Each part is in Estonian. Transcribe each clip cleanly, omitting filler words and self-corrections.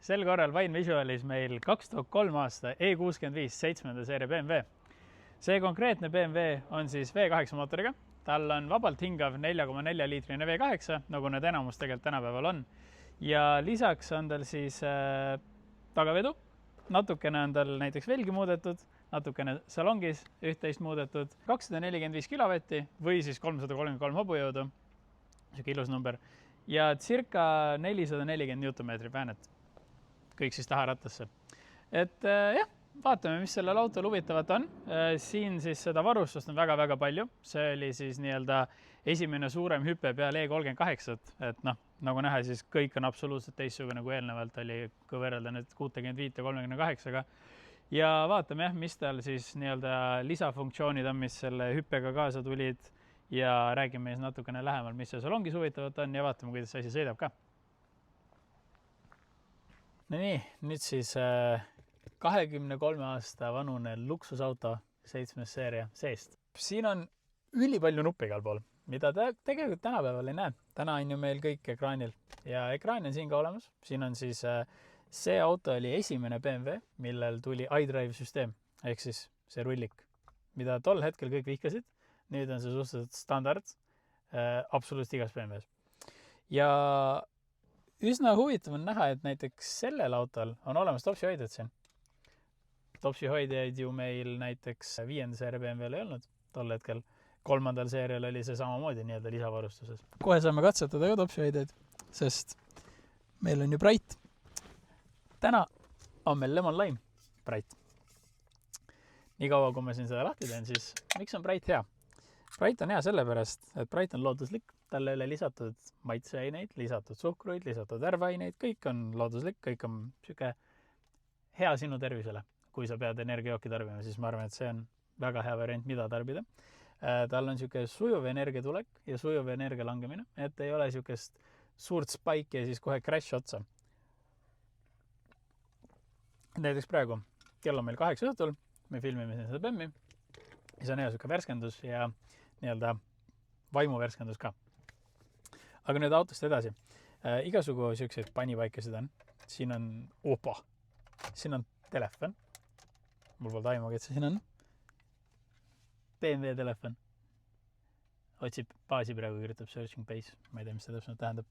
sel korral Fine Visualis meil 2003 aasta E65 7. seeria BMW. See konkreetne BMW on siis V8 mootoriga. Tal on vabalt hingav 4,4 liitrine V8, nagu need enamus tegelikult tänapäeval on. Ja lisaks on tal siis tagavedu. Natukene on tal näiteks velgi muudetud, natukene salongis üht-teist muudetud. 245 kilovatti või siis 333 hobujõudu. Siuke ilus number. Ja circa 440 Newtonmeetri väänet. Kõik siis taharattasse. Et jah, vaatame, mis sellel autol huvitavat on. Siin siis seda varustust on väga-väga palju. See oli siis nii-öelda esimene suurem hüpe peale E38. Et noh, nagu näha, siis kõik on absoluutselt teistsugune kui eelnevalt oli, kui võrrelda nüüd 65 ja 38-ga. Ja vaatame jah, mis tal siis nii-öelda lisafunktsioonid on, mis selle hüppega kaasa tulid. Ja räägime siis natukene lähemal, mis see salongis huvitavat on ja vaatame, kuidas see asi sõidab ka. No nii, nüüd siis 23 aasta vanune luksusauto 7. seeria seest. Siin on ülipalju nuppe igal pool, mida tegelikult tänapäeval ei näe. Täna on ju meil kõik ekraanil ja ekraan on siin ka olemas. Siin on siis see auto oli esimene BMW, millel tuli iDrive süsteem, ehk siis see rullik, mida tol hetkel kõik vihkasid. Nüüd on see suhteliselt standard absoluutselt igas BMW-s. Ja üsna huvitav on näha, et näiteks sellel autol on olemas topsihoidjad siin. Topsihoidjaid ju meil näiteks 5. seeria BMW-l ei olnud tol hetkel. 3. seerial oli see samamoodi nii-öelda lisavarustuses. Kohe saame katsetada ka topsihoidjaid, sest meil on ju Bright. Täna on meil Lemon Lime Bright. Nii kaua, kui ma siin seda lahti teen, siis miks on Bright hea? Bright on hea sellepärast, et Bright on looduslik. Talle ei ole lisatud maitseaineid, lisatud suhkruid, lisatud värvaineid. Kõik on looduslik, kõik on siuke hea sinu tervisele. Kui sa pead energiajooki tarbima, siis ma arvan, et see on väga hea variant, mida tarbida. Tal on siuke sujuv energiatulek ja sujuv energia langemine, et ei ole siukest suurt spike ja siis kohe crash otsa. Näiteks praegu kell on meil 8 õhtul, me filmime siin seda BEM-i ja see on hea siuke värskendus ja nii-öelda vaimuvärskendus ka. Aga nüüd autost edasi. Igasugu siukseid panipaikasid on. Siin on Siin on telefon. Mul pole aimugi, et see siin on. BMW telefon. Otsib baasi praegu, kirjutab searching base. Ma ei tea, mis see täpselt tähendab.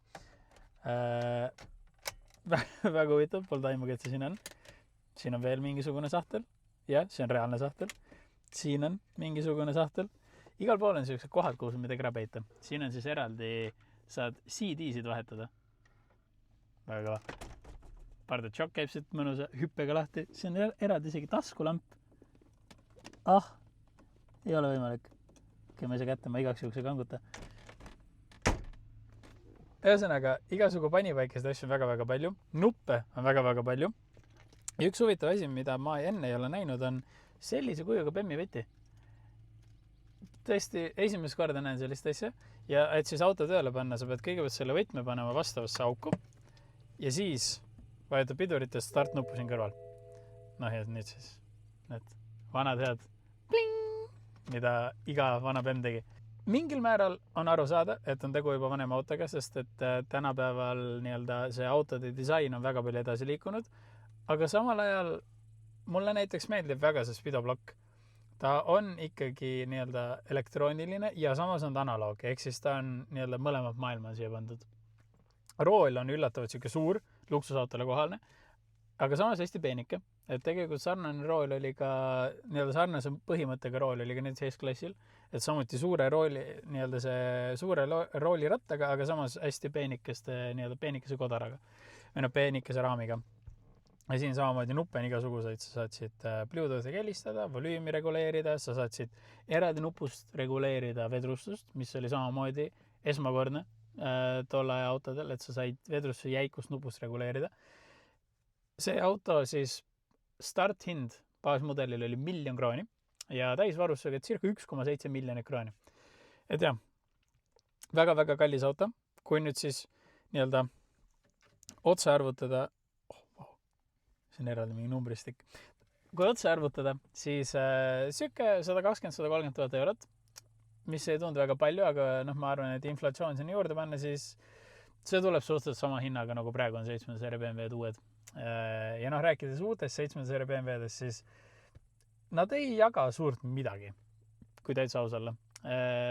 Väga huvitav, pole aimugi, et see siin on. Siin on veel mingisugune sahtel. Ja, see on reaalne sahtel. Siin on mingisugune sahtel. Igal pool on sellised kohad, kus on midagi ära peita. Siin on siis eraldi, saad CD-sid vahetada. Väga kõva. Pardon, tšokk käib siit mõnusa hüppega lahti. See on eraldi isegi taskulamp. Ei ole võimalik. Ma ei saa kätte, ma igaks juhuse kanguta. Ühesõnaga, igasugu panipaikest asju on väga-väga palju. Nuppe on väga-väga palju. Ja üks huvitav asi, mida ma enne ei ole näinud, on sellise kujuga BEM-i võti. Tõesti, esimest korda näen sellist asja ja et siis auto tööle panna, sa pead kõigepealt selle võtme panema vastavasse auku ja siis vajuta pidurit ja start-nuppu siin kõrval. Noh, ja nüüd siis need vanad head pling, mida iga vana BEM tegi. Mingil määral on aru saada, et on tegu juba vanema autoga, sest et tänapäeval nii-öelda see autode disain on väga palju edasi liikunud, aga samal ajal mulle näiteks meeldib väga see spidoblokk. Ta on ikkagi nii-öelda elektrooniline ja samas on ta analoog, ehk siis ta on nii-öelda mõlemad maailma siia pandud. Rool on üllatavalt siuke suur, luksusautole kohalne, aga samas hästi peenike. Et tegelikult sarnane rool oli ka, nii-öelda sarnase põhimõttega rool oli ka nüüd S-klassil, et samuti suure rooli, nii-öelda see suure rooli rattaga, aga samas hästi nii-öelda peenikese kodaraga või peenikese raamiga. Ja siin samamoodi nuppe on igasuguseid, sa saad siit Bluetoothi helistada, volüümi reguleerida, sa saad siit eraldi nupust reguleerida vedrustust, mis oli samamoodi esmakordne tolle aja autodel, et sa said vedrustuse jäikust nupust reguleerida. See auto siis starthind baasmudelil oli 1 000 000 krooni ja täisvarustusega circa 1,7 miljonit krooni. Et jah, väga-väga kallis auto, kui nüüd siis nii-öelda otse arvutada, see on eraldi mingi numbristik. Kui otse arvutada, siis siuke 120-130 000 eurot, mis ei tundu väga palju, aga ma arvan, et inflatsioon sinna juurde panna, siis see tuleb suhteliselt sama hinnaga, nagu praegu on 7. seeria BMW-d uued. Ja noh, rääkides uutest 7. seeria BMW-dest, siis nad ei jaga suurt midagi, kui täitsa aus olla.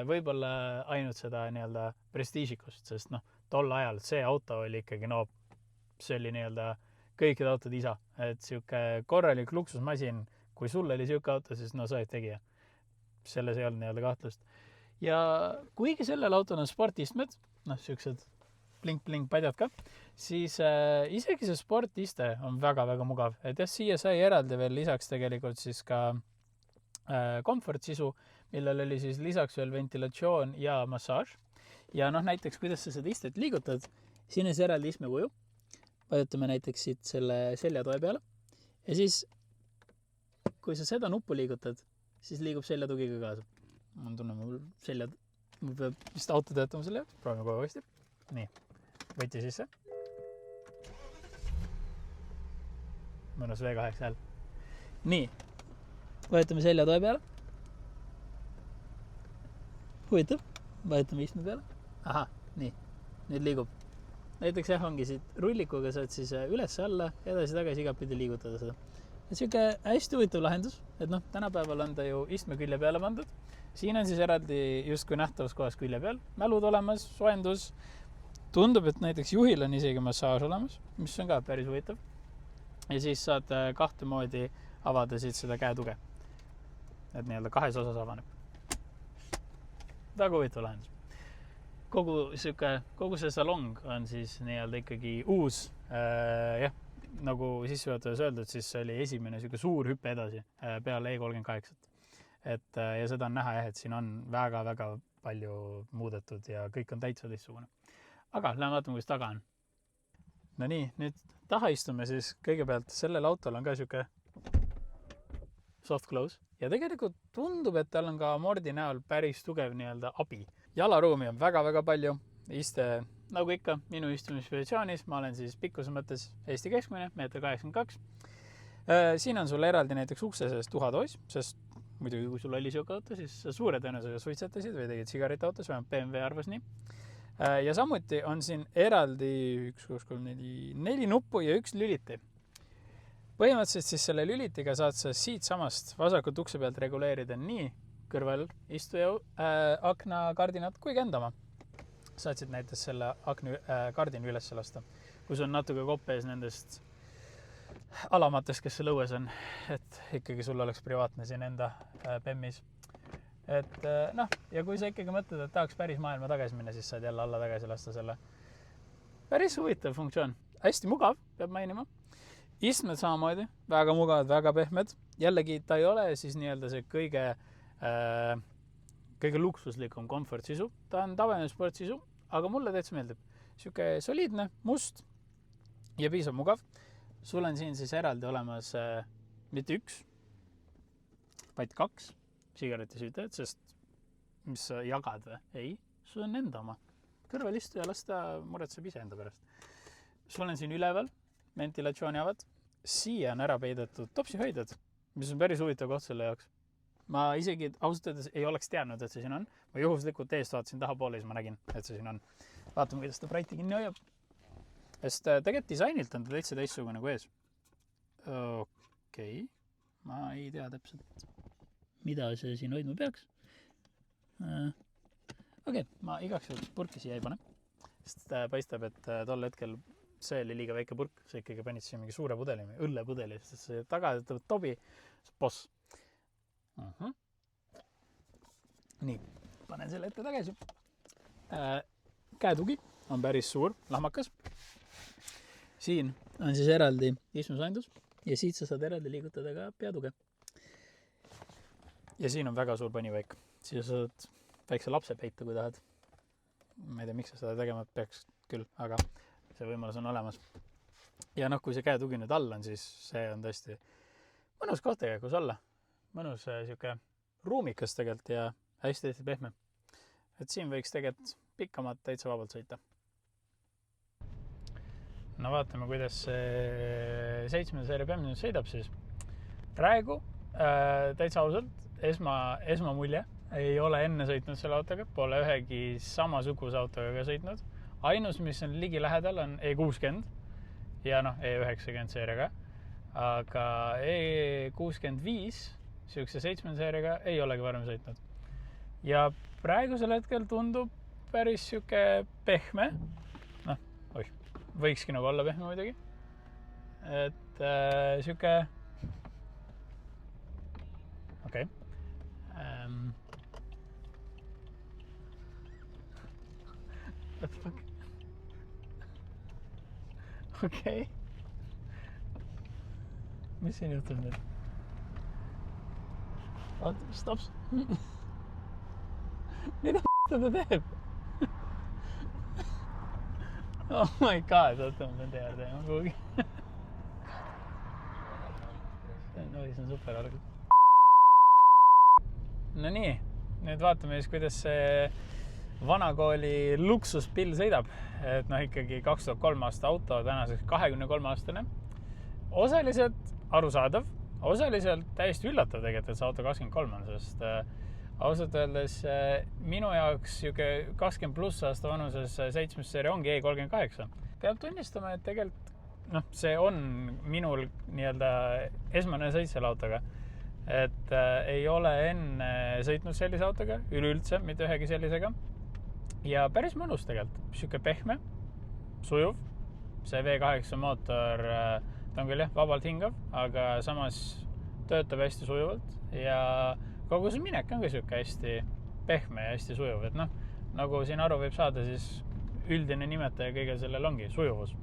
Võib-olla ainult seda nii-öelda prestiižikust, sest noh, tol ajal see auto oli ikkagi, no see oli nii-öelda kõikide autode isa. Et siuke korralik luksusmasin, kui sul oli siuke auto, siis no sa oled tegija. Selles ei olnud nii-öelda kahtlust. Ja kuigi sellel autol on sportistmed, noh, siuksed blink-blink padjad ka, siis isegi see sportiste on väga-väga mugav. Et jah, siia sai eraldi veel lisaks tegelikult siis ka komfortsisu, millel oli siis lisaks veel ventilatsioon ja massaaž. Ja noh, näiteks, kuidas sa seda istet liigutad, siin on see eraldi istmekuju. Vajutame näiteks siit selle seljatoe peale. Ja siis, kui sa seda nuppu liigutad, siis liigub seljatugi ka kaasa. Ma tunnen, mul seljad, mul peab vist auto töötama selle jaoks. Proovime kohe uuesti. Nii, võti sisse. Mõnus V8 hääl. Nii, vajutame seljatoe peale. Huvitav, vajutame istme peale. Aha, nii, nüüd liigub. Näiteks jah, ongi siit rullikuga saad siis üles-alla, edasi-tagasi igapidi liigutada seda. Et siuke hästi huvitav lahendus, et noh, tänapäeval on ta ju istme külje peale pandud. Siin on siis eraldi justkui nähtavas kohas külje peal. Mälud olemas, soendus. Tundub, et näiteks juhil on isegi massaaž olemas, mis on ka päris huvitav. Ja siis saad kahte moodi avada siit seda käetuge. Et nii-öelda kahes osas avaneb. Väga huvitav lahendus. Kogu see salong on siis nii-öelda ikkagi uus, jah, nagu sissejuhatavas öeldud, siis see oli esimene siuke suur hüppe edasi peale E38. Ja seda on näha jah, et siin on väga-väga palju muudetud ja kõik on täitsa teistsugune. Aga lähen vaatame, kus taga on. No nii, nüüd taha istume siis kõigepealt sellel autol on ka siuke soft close ja tegelikult tundub, et tal on ka mordi näol päris tugev nii-öelda abi. Jalaruumi on väga-väga palju, iste nagu ikka minu istumispositsioonis, ma olen siis pikkuse mõttes Eesti keskmine, 1,82 m. Siin on sul eraldi näiteks ukse sees tuhatoos, sest muidugi kui sul oli siuke auto, siis sa suure tõenäosusega suitsetasid või tegid sigareti autos, vähemalt BMW arvas nii. Ja samuti on siin eraldi 1, 2, 3, 4 nuppu ja 1 lüliti. Põhimõtteliselt siis selle lülitiga saad sa siit samast vasakut ukse pealt reguleerida nii kõrval istuja akna kardinat kui kändama. Saad siit näiteks selle akna kardini üles lasta, kus on natuke kopp ees nendest alamatest, kes seal õues on, et ikkagi sul oleks privaatne siin enda PEM-is. Et noh, ja kui sa ikkagi mõtled, et tahaks päris maailma tagasi minna, siis saad jälle alla tagasi lasta selle. Päris huvitav funktsioon. Hästi mugav, peab mainima. Istmed samamoodi, väga mugavad, väga pehmed. Jällegi, ta ei ole siis nii-öelda see kõige luksuslikum komfortsisu. Ta on tavaline sportsisu, aga mulle täitsa meeldib. Siuke soliidne, must ja piisav mugav. Sul on siin siis eraldi olemas mitte 1, vaid 2 sigaretisüütajad, sest mis sa jagad või? Ei, sul on enda oma. Kõrvalistu ja lasta muretseb ise enda pärast. Sul on siin üleval ventilatsiooniavad. Siia on ära peidetud topsihoidjad, mis on päris huvitav koht selle jaoks. Ma isegi ausalt öeldes ei oleks teadnud, et see siin on. Ma juhuslikult eest vaatasin tahapoole, siis ma nägin, et see siin on. Vaatame, kuidas ta praiti kinni hoiab. Sest tegelikult disainilt on ta täitsa teistsugune kui ees. Okei. Ma ei tea täpselt, mida see siin hoidma peaks. Okei, ma igaks juhuks purki siia ei pane. Sest paistab, et tol hetkel see oli liiga väike purk. See ikkagi panid siia mingi suure pudeli, õllepudeli, sest see taga tobi, boss. Nii, panen selle ette tagasi. Käetugi on päris suur, lahmakas. Siin on siis eraldi istmesoendus ja siit sa saad eraldi liigutada ka peatuge. Ja siin on väga suur panivaik. Siis sa saad väikse lapse peita, kui tahad. Ma ei tea, miks sa seda tegema peaks küll, aga see võimalus on olemas. Ja noh, kui see käetugi nüüd all on, siis see on tõesti mõnus koht tegelikult olla. Mõnus siuke ruumikas tegelikult ja hästi pehme. Et siin võiks tegelikult pikkamad täitsa vabalt sõita. No vaatame, kuidas see 7. seeria BMW sõidab siis. Praegu täitsa ausalt, esmamulje ei ole enne sõitnud selle autoga, pole ühegi samasuguse autoga ka sõitnud. Ainus, mis on ligi lähedal, on E60, ja noh, E90 seeriaga, aga E65 siukse 7 seeriaga ei olegi varem sõitnud. Ja praegusel hetkel tundub päris siuke pehme. Noh, võikski nagu olla pehme muidugi. Et siuke... Okei. What the fuck? Okei. Mis siin juhtub nüüd? Oota, stops. Mida ta teeb? Oh my god, oota, ma pean teie teema kuhugi. See nois on super algus. No nii, nüüd vaatame siis, kuidas see vanakooli luksuspill sõidab. Et noh, ikkagi 2003 aasta auto, tänaseks 23-aastane. Osaliselt arusaadav, osaliselt täiesti üllatav tegelikult, et see auto 23 on, sest ausalt öeldes minu jaoks 20 pluss aasta vanuses 7 seeria ongi E38. Peab tunnistama, et tegelikult noh, see on minul nii-öelda esmane sõit selle autoga. Et ei ole enne sõitnud sellise autoga, üleüldse, mitte ühegi sellisega. Ja päris mõnus tegelikult, siuke pehme, sujuv. See V8 mootor, ta on küll jah, vabalt hingav, aga samas töötab hästi sujuvalt. Ja kogu see minek on ka siuke hästi pehme ja hästi sujuv. Et noh, nagu siin aru võib saada, siis üldine nimetaja kõige sellel ongi sujuvus.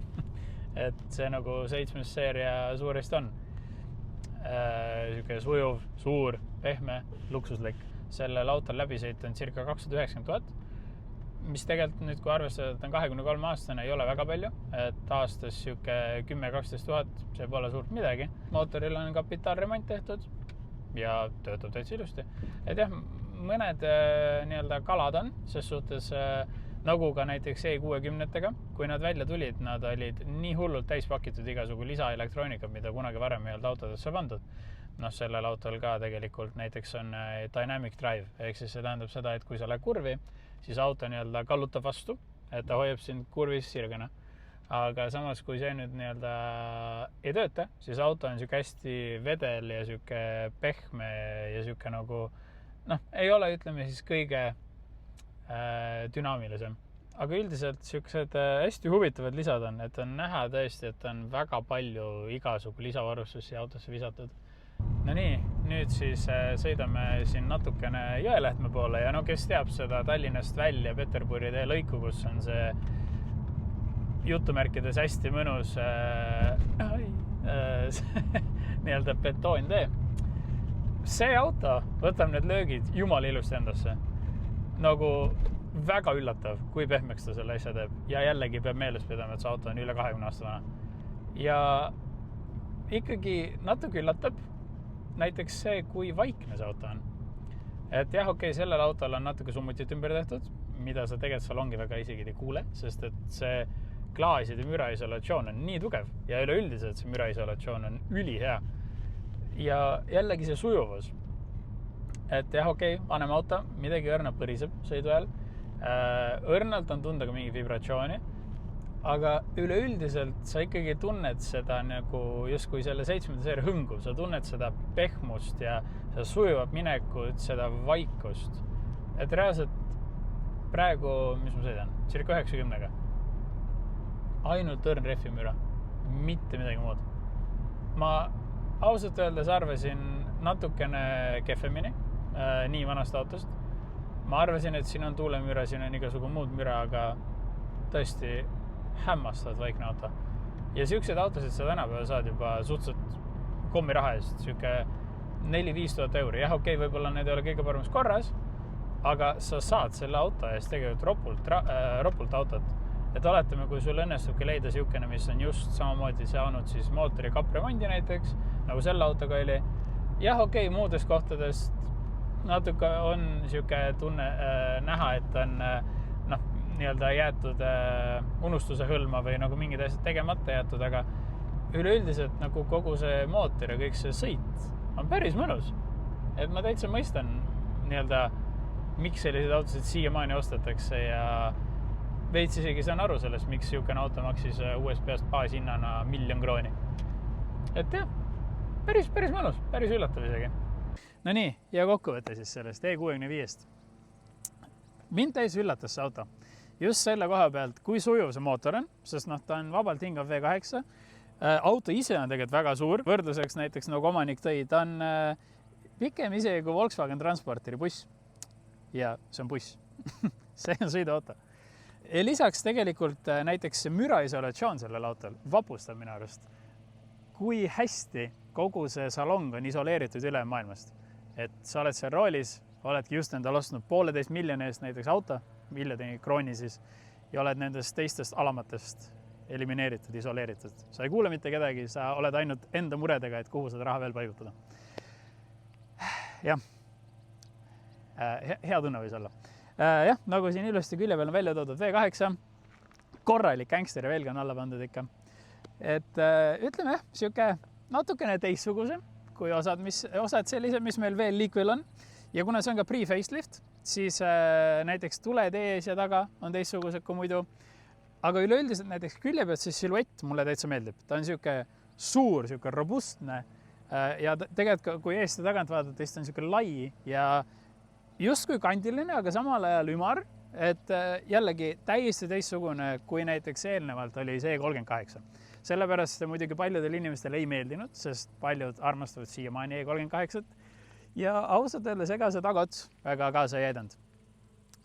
Et see nagu 7 seeria suuresti on. Siuke sujuv, suur, pehme, luksuslik. Sellel autol läbisõit on circa 290 000, mis tegelikult nüüd, kui arvestada, et on 23 aastane, ei ole väga palju. Et aastas siuke 10-12 000, see pole suurt midagi. Mootoril on kapitaalremont tehtud ja töötab täitsa ilusti. Et jah, mõned nii-öelda kalad on, ses suhtes nagu ka näiteks E60-tega, kui nad välja tulid, nad olid nii hullult täis pakitud igasugu lisaelektroonikat, mida kunagi varem ei olnud autodesse pandud. Noh, sellel autol ka tegelikult näiteks on dynamic drive, ehk siis see tähendab seda, et kui sa lähed kurvi, siis auto nii-öelda kallutab vastu, et ta hoiab sind kurvis sirgena. Aga samas, kui see nüüd nii-öelda ei tööta, siis auto on siuke hästi vedel ja siuke pehme ja siuke nagu, noh, ei ole, ütleme siis kõige dünaamilisem. Aga üldiselt siuksed hästi huvitavad lisad on, et on näha tõesti, et on väga palju igasugu lisavarustus siia autosse visatud. No nii, nüüd siis sõidame siin natukene Jõelähtme poole ja no kes teab seda Tallinnast välja Peterburi tee lõiku, kus on see jutumärkides hästi mõnus nii-öelda betoontee. See auto võtab need löögid jumala ilusti endasse. Nagu väga üllatav, kui pehmeks ta selle asja teeb. Ja jällegi peab meeles pidama, et see auto on üle 20 aasta vana. Ja ikkagi natuke üllatab näiteks see, kui vaikne see auto on. Et jah, okei, sellel autol on natuke summutit ümber tehtud, mida sa tegelikult salongi väga isegi ei kuule, sest et see klaaside müraisolatsioon on nii tugev ja üleüldiselt see müraisolatsioon on ülihea. Ja jällegi see sujuvus. Et jah, okei, vanem auto, midagi õrnalt põriseb sõidu ajal. Õrnalt on tunda ka mingi vibratsiooni, aga üleüldiselt sa ikkagi tunned seda nagu justkui selle 7. seeria hõngu. Sa tunned seda pehmust ja seda sujuvat minekut, seda vaikust. Et reaalselt praegu, mis ma sõidan? Circa 90-ga. Ainult õrn rehvimüra. Mitte midagi muud. Ma ausalt öeldes arvasin natukene kehvemini. Nii vanast autost. Ma arvasin, et siin on tuulemüra, siin on igasugu muud müra, aga tõesti hämmastavad vaikne auto. Ja siuksed autosid sa tänapäeval saad juba suhteliselt kommiraha eest, siuke 4-5 tuhat euri. Jah, okei, võib-olla need ei ole kõige paremas korras, aga sa saad selle auto eest tegelikult ropult autot. Et oletame, kui sul õnnestubki leida siukene, mis on just samamoodi saanud siis mootori kapremondi näiteks, nagu selle autoga oli. Jah, okei, muudest kohtadest natuke on siuke tunne näha, et on nii-öelda jäetud unustuse hõlma või nagu mingid asjad tegemata jäetud, aga üleüldiselt nagu kogu see mootor ja kõik see sõit on päris mõnus. Et ma täitsa mõistan nii-öelda, miks sellised autosid siiamaani ostetakse ja veits isegi saan aru sellest, miks siukene auto maksis USB-st baashinnana 1 000 000 krooni. Et jah, päris mõnus, päris üllatav isegi. No nii, ja kokkuvõte siis sellest E65-st. Mind täis üllatas see auto. Just selle koha pealt, kui sujuv see mootor on, sest ta on vabalt hingav V8. Auto ise on tegelikult väga suur. Võrdluseks näiteks nagu omanik tõi, ta on pikem isegi kui Volkswagen Transporteri buss. Ja see on buss. See on sõiduauto. Ja lisaks tegelikult näiteks see müraisolatsioon sellel autol vapustab minu arust, kui hästi kogu see salong on isoleeritud üle maailmast. Et sa oled seal roolis, oledki just endal ostnud 1,5 miljoni eest näiteks auto, miljoni krooni siis, ja oled nendest teistest alamatest elimineeritud, isoleeritud. Sa ei kuule mitte kedagi, sa oled ainult enda muredega, et kuhu seda raha veel paigutada. Jah, hea tunne võis olla. Jah, nagu siin ilusti külje peal on välja toodud V8, korralik gangster ja veelgi on alla pandud ikka. Et ütleme jah, siuke natukene teistsuguse, kui osad sellised, mis meil veel liikvel on. Ja kuna see on ka pre-facelift, siis näiteks tuled ees ja taga on teistsugused kui muidu. Aga üleüldiselt näiteks külje pealt siis siluett mulle täitsa meeldib. Ta on siuke suur, siuke robustne ja tegelikult kui eest ja tagant vaadata, siis ta on siuke lai ja justkui kandiline, aga samal ajal ümar, et jällegi täiesti teistsugune, kui näiteks eelnevalt oli see E38. Sellepärast see muidugi paljudel inimestel ei meeldinud, sest paljud armastavad siiamaani E38 ja ausalt öeldes ega see tagaots väga kaasa ei aidanud.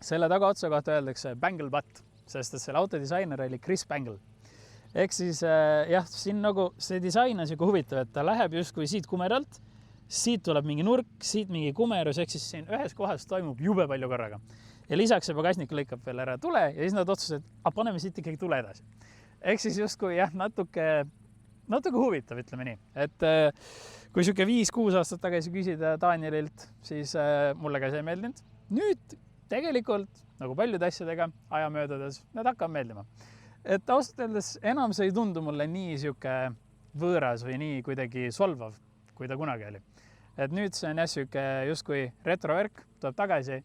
Selle tagaotsa kohta öeldakse Bangle Butt, sest et selle autodisainer oli Chris Bangle. Ehk siis jah, siin nagu see disain on siuke huvitav, et ta läheb justkui siit kumeralt, siit tuleb mingi nurk, siit mingi kumerus, ehk siis siin ühes kohas toimub jube palju korraga. Ja lisaks see pagasnik lõikab veel ära tule ja siis nad otsused, paneme siit ikkagi tule edasi. Ehk siis justkui jah, natuke huvitav, ütleme nii. Et kui siuke 5-6 aastat tagasi küsida Danielilt, siis mulle ka see ei meeldinud. Nüüd tegelikult, nagu paljude asjadega aja möödades, need hakkavad meeldima. Et ausalt öeldes enam see ei tundu mulle nii siuke võõras või nii kuidagi solvav, kui ta kunagi oli. Et nüüd see on jah siuke justkui retrovärk, tuleb tagasi.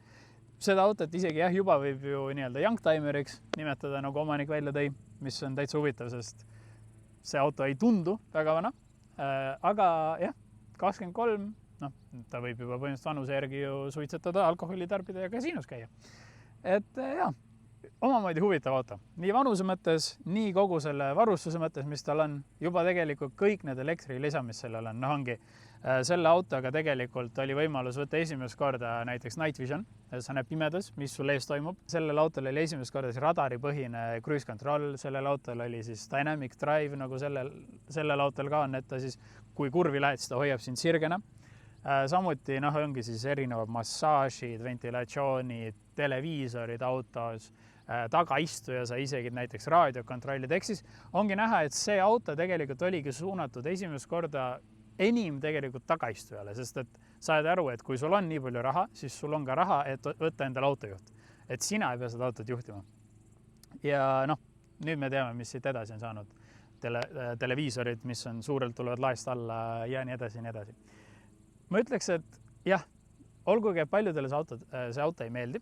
Seda autot isegi jah, juba võib ju nii-öelda youngtimeriks nimetada, nagu omanik välja tõi, mis on täitsa huvitav, sest see auto ei tundu väga vana. Aga jah, 23, ta võib juba põhimõtteliselt vanuse järgi ju suitsetada, alkoholi tarbida ja kasiinos käia. Et jah, omamoodi huvitav auto. Nii vanuse mõttes, nii kogu selle varustuse mõttes, mis tal on, juba tegelikult kõik need elektrilisa, mis sellel on, ongi selle autoga tegelikult oli võimalus võtta esimest korda näiteks Night Vision, sa näeb pimedas, mis sul ees toimub. Sellel autol oli esimest korda radaripõhine cruise control, sellel autol oli siis dynamic drive, nagu sellel autol ka on, et ta siis, kui kurvi lähed, siis ta hoiab sind sirgena. Samuti ongi siis erinevad massaažid, ventilatsioonid, televiisorid autos, tagaistuja sa isegi näiteks raadiokontrollid. Ehk siis ongi näha, et see auto tegelikult oligi suunatud esimest korda enim tegelikult tagaistujale, sest et saad aru, et kui sul on nii palju raha, siis sul on ka raha, et võtta endale autojuht. Et sina ei pea seda autot juhtima. Ja nüüd me teame, mis siit edasi on saanud. Televiisorid, mis on suurelt tulevad laest alla ja nii edasi ja nii edasi. Ma ütleks, et jah, olgugi paljudele see auto ei meeldi,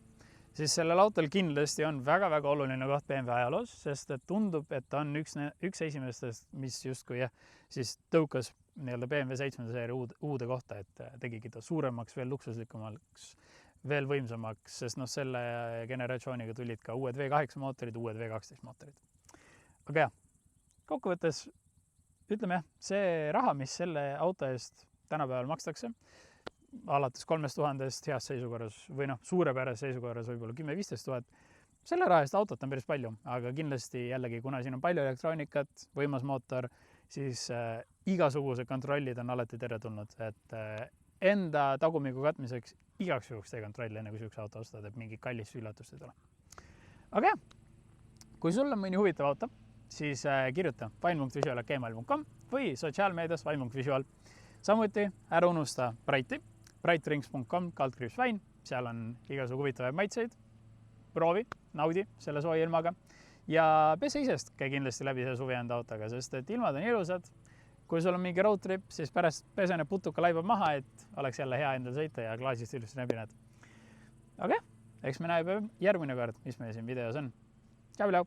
siis sellel autol kindlasti on väga-väga oluline koht BMW ajaloos, sest et tundub, et ta on üks esimestest, mis justkui siis tõukas nii-öelda BMW 7. seeria uude kohta, et tegigi ta suuremaks, veel luksuslikumaks, veel võimsamaks, sest selle generatsiooniga tulid ka uued V8 mootorid, uued V12 mootorid. Aga jah, kokkuvõttes ütleme jah, see raha, mis selle auto eest tänapäeval makstakse, alates 3000 heas seisukorras või suurepärase seisukorras võib-olla 10-15 000. Selle raha eest autot on päris palju, aga kindlasti jällegi, kuna siin on palju elektroonikat, võimas mootor, siis igasugused kontrollid on alati teretulnud, et enda tagumiku katmiseks igaks juhuks tee kontrolli, enne kui sihukese auto ostad, et mingi kallis üllatust ei tule. Aga jah, kui sul on mõni huvitav auto, siis kirjuta vain.visual@gmail.com või sotsiaalmeedias vain.visual. Samuti ära unusta Brighti, brightrings.com/vain, seal on igasugu huvitavaid maitseid, proovi, naudi selle sooja ilmaga ja pese isest käi kindlasti läbi see suvi enda autoga, sest et ilmad on ilusad. Kui sul on mingi road trip, siis pärast pesene putuka laibab maha, et oleks jälle hea endal sõita ja klaasist ilusti läbi näed. Aga eks me näeme järgmine kord, mis meil siin videos on. tšau-tšau.